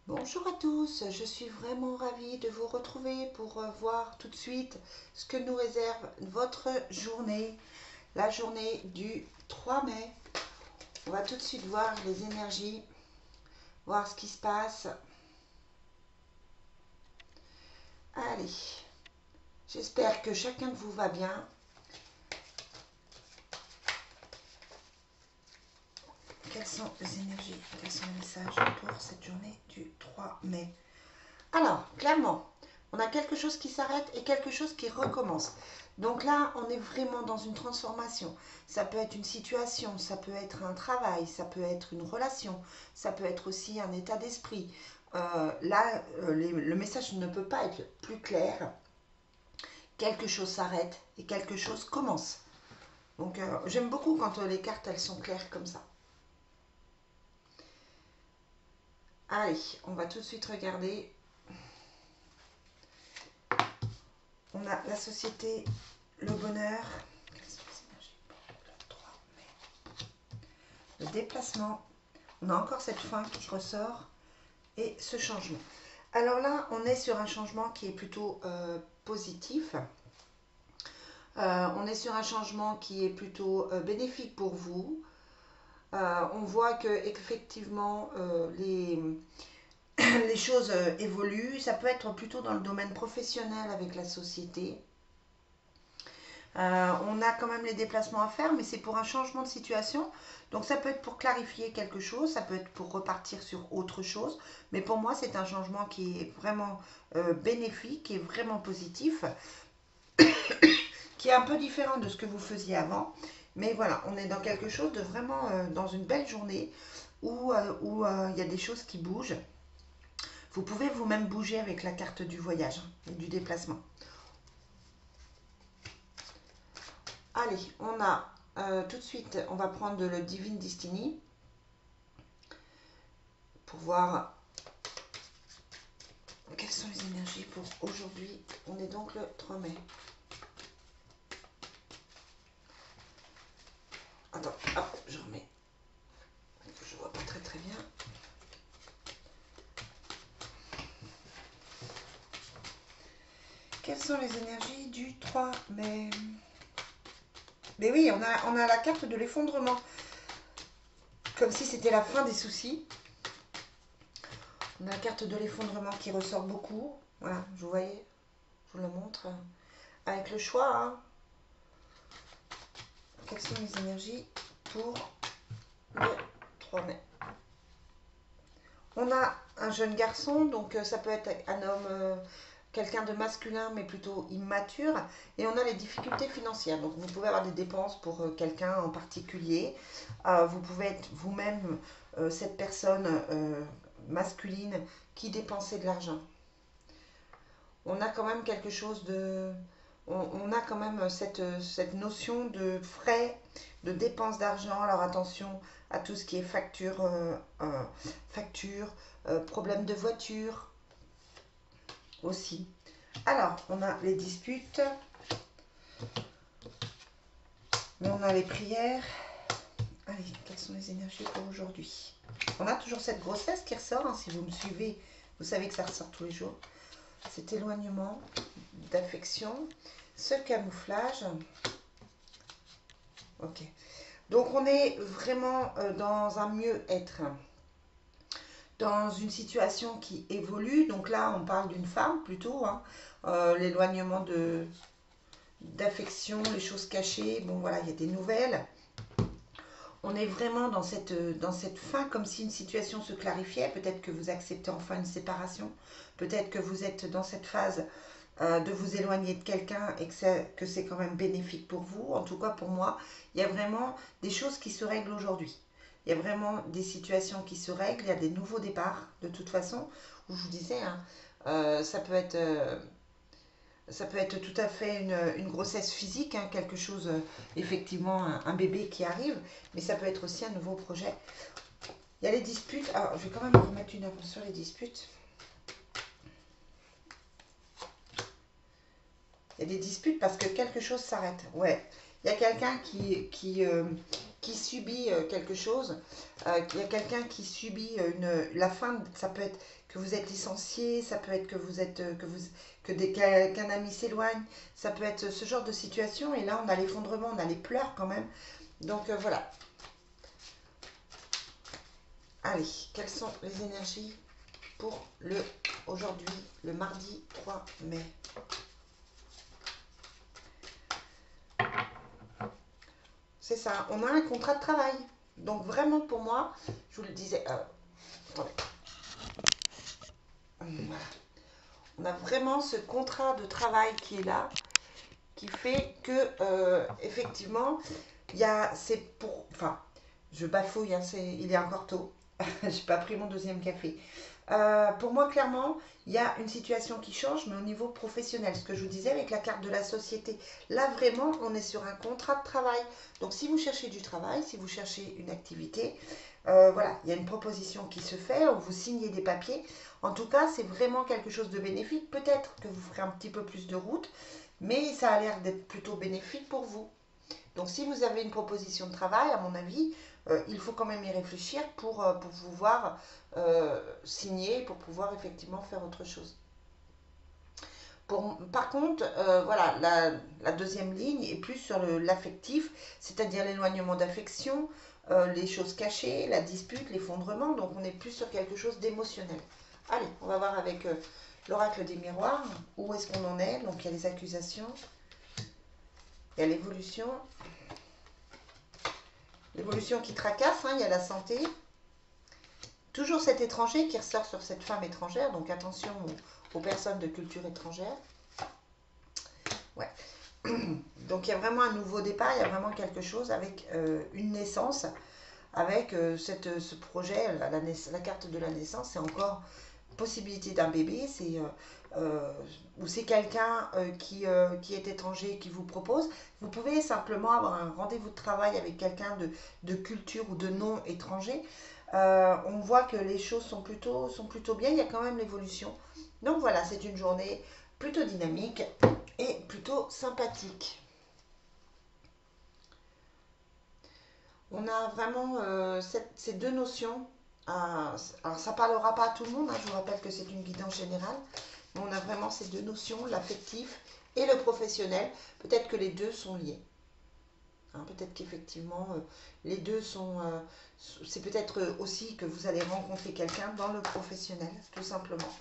Bonjour à tous, je suis vraiment ravie de vous retrouver pour voir tout de suite ce que nous réserve votre journée, la journée du 3 mai. On va tout de suite voir les énergies, voir ce qui se passe. Allez, j'espère que chacun de vous va bien. Quelles sont les énergies, quels sont les messages pour cette journée du 3 mai? Alors, clairement, on a quelque chose qui s'arrête et quelque chose qui recommence. Donc là, on est vraiment dans une transformation. Ça peut être une situation, ça peut être un travail, ça peut être une relation, ça peut être aussi un état d'esprit. Le message ne peut pas être plus clair. Quelque chose s'arrête et quelque chose commence. Donc j'aime beaucoup quand les cartes elles sont claires comme ça. Allez, on va tout de suite regarder. On a la société, le bonheur. Quelles sont les énergies pour le 3 mai? Le déplacement. On a encore cette fin qui ressort. Et ce changement. Alors là, on est sur un changement qui est plutôt positif. On est sur un changement qui est plutôt bénéfique pour vous. On voit que effectivement les choses évoluent. Ça peut être plutôt dans le domaine professionnel avec la société. On a quand même les déplacements à faire, mais c'est pour un changement de situation. Donc ça peut être pour clarifier quelque chose, ça peut être pour repartir sur autre chose. Mais pour moi, c'est un changement qui est vraiment bénéfique, qui est vraiment positif, qui est un peu différent de ce que vous faisiez avant. Mais voilà, on est dans quelque chose de vraiment, dans une belle journée où il y a des choses qui bougent. Vous pouvez vous-même bouger avec la carte du voyage et du déplacement. Allez, on a tout de suite, on va prendre le Divine Destiny pour voir quelles sont les énergies pour aujourd'hui. On est donc le 3 mai. Attends, hop, je remets. Je vois pas très très bien. Quelles sont les énergies du 3 mai? Mais oui, on a la carte de l'effondrement. Comme si c'était la fin des soucis. On a la carte de l'effondrement qui ressort beaucoup. Voilà, vous voyez, je vous le montre. Avec le choix, hein. Quelles sont les énergies pour le 3 mai? On a un jeune garçon, donc ça peut être un homme, quelqu'un de masculin, mais plutôt immature. Et on a les difficultés financières. Donc vous pouvez avoir des dépenses pour quelqu'un en particulier. Vous pouvez être vous-même cette personne masculine qui dépensait de l'argent. On a quand même quelque chose de... On a quand même cette notion de frais, de dépenses d'argent. Alors attention à tout ce qui est facture, problème de voiture aussi. Alors, on a les disputes, mais on a les prières. Allez, quelles sont les énergies pour aujourd'hui? On a toujours cette grossesse qui ressort, hein. Si vous me suivez, vous savez que ça ressort tous les jours. Cet éloignement d'affection, ce camouflage. Ok. Donc on est vraiment dans un mieux-être, dans une situation qui évolue. Donc là, on parle d'une femme plutôt, hein. L'éloignement d'affection, les choses cachées. Bon voilà, il y a des nouvelles. On est vraiment dans cette fin, comme si une situation se clarifiait. Peut-être que vous acceptez enfin une séparation. Peut-être que vous êtes dans cette phase de vous éloigner de quelqu'un et que c'est quand même bénéfique pour vous. En tout cas, pour moi, il y a vraiment des choses qui se règlent aujourd'hui. Il y a vraiment des situations qui se règlent. Il y a des nouveaux départs, de toute façon. Où je vous disais, hein, ça peut être tout à fait une grossesse physique, hein, quelque chose, effectivement, un bébé qui arrive, mais ça peut être aussi un nouveau projet. Il y a les disputes. Alors, je vais quand même remettre une avance sur les disputes. Il y a des disputes parce que quelque chose s'arrête. Ouais. Il y a quelqu'un qui subit quelque chose. Il y a quelqu'un qui subit la fin, ça peut être que vous êtes licencié, ça peut être que vous êtes qu'un ami s'éloigne, ça peut être ce genre de situation. Et là, on a l'effondrement, on a les pleurs quand même. Donc voilà. Allez, quelles sont les énergies pour aujourd'hui, le mardi 3 mai? C'est ça, on a un contrat de travail. Donc vraiment pour moi, je vous le disais, attendez. Voilà. On a vraiment ce contrat de travail qui est là, qui fait que effectivement, enfin, je bafouille, hein, il est encore tôt. J'ai pas pris mon deuxième café. Pour moi, clairement, il y a une situation qui change, mais au niveau professionnel. Ce que je vous disais avec la carte de la société. Là, vraiment, on est sur un contrat de travail. Donc, si vous cherchez du travail, si vous cherchez une activité, voilà, il y a une proposition qui se fait, vous signez des papiers. En tout cas, c'est vraiment quelque chose de bénéfique. Peut-être que vous ferez un petit peu plus de route, mais ça a l'air d'être plutôt bénéfique pour vous. Donc, si vous avez une proposition de travail, à mon avis, il faut quand même y réfléchir pour pouvoir signer, pour pouvoir effectivement faire autre chose. Par contre, voilà, la deuxième ligne est plus sur l'affectif, c'est-à-dire l'éloignement d'affection, les choses cachées, la dispute, l'effondrement. Donc, on est plus sur quelque chose d'émotionnel. Allez, on va voir avec l'oracle des miroirs, où est-ce qu'on en est. Donc, il y a les accusations, il y a l'évolution. L'évolution qui tracasse, hein, il y a la santé. Toujours cet étranger qui ressort sur cette femme étrangère, donc attention aux personnes de culture étrangère. Ouais. Donc il y a vraiment un nouveau départ, il y a vraiment quelque chose avec une naissance, avec ce projet, la carte de la naissance, c'est encore possibilité d'un bébé, ou c'est quelqu'un qui est étranger qui vous propose. Vous pouvez simplement avoir un rendez-vous de travail avec quelqu'un de culture ou de non étranger. On voit que les choses sont plutôt bien, il y a quand même l'évolution. Donc voilà, c'est une journée plutôt dynamique et plutôt sympathique. On a vraiment ces deux notions. Alors ça ne parlera pas à tout le monde, hein, je vous rappelle que c'est une guidance générale, mais on a vraiment ces deux notions, l'affectif et le professionnel. Peut-être que les deux sont liés. Hein, peut-être qu'effectivement les deux sont... c'est peut-être aussi que vous allez rencontrer quelqu'un dans le professionnel, tout simplement.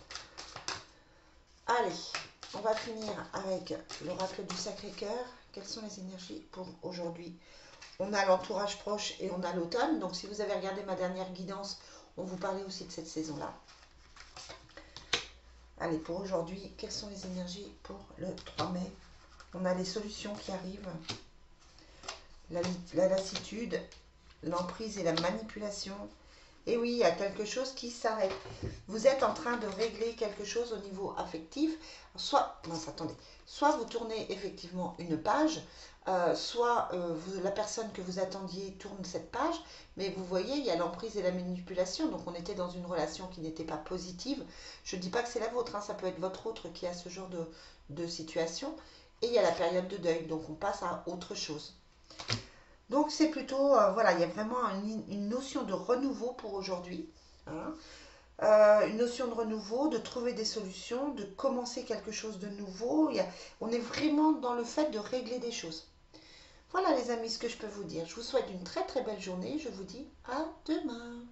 Allez, on va finir avec l'oracle du Sacré-Cœur. Quelles sont les énergies pour aujourd'hui? On a l'entourage proche et on a l'automne. Donc si vous avez regardé ma dernière guidance, on vous parlait aussi de cette saison-là. Allez, pour aujourd'hui, quelles sont les énergies pour le 3 mai? On a les solutions qui arrivent. La lassitude, l'emprise et la manipulation. Et oui, il y a quelque chose qui s'arrête. Vous êtes en train de régler quelque chose au niveau affectif. Soit vous tournez effectivement une page, soit la personne que vous attendiez tourne cette page, mais vous voyez, il y a l'emprise et la manipulation. Donc on était dans une relation qui n'était pas positive. Je ne dis pas que c'est la vôtre, hein, ça peut être votre autre qui a ce genre de situation. Et il y a la période de deuil, donc on passe à autre chose. Donc c'est plutôt, voilà, il y a vraiment une notion de renouveau pour aujourd'hui. Hein. Une notion de renouveau, de trouver des solutions, de commencer quelque chose de nouveau. On est vraiment dans le fait de régler des choses. Voilà les amis, ce que je peux vous dire. Je vous souhaite une très très belle journée. Je vous dis à demain.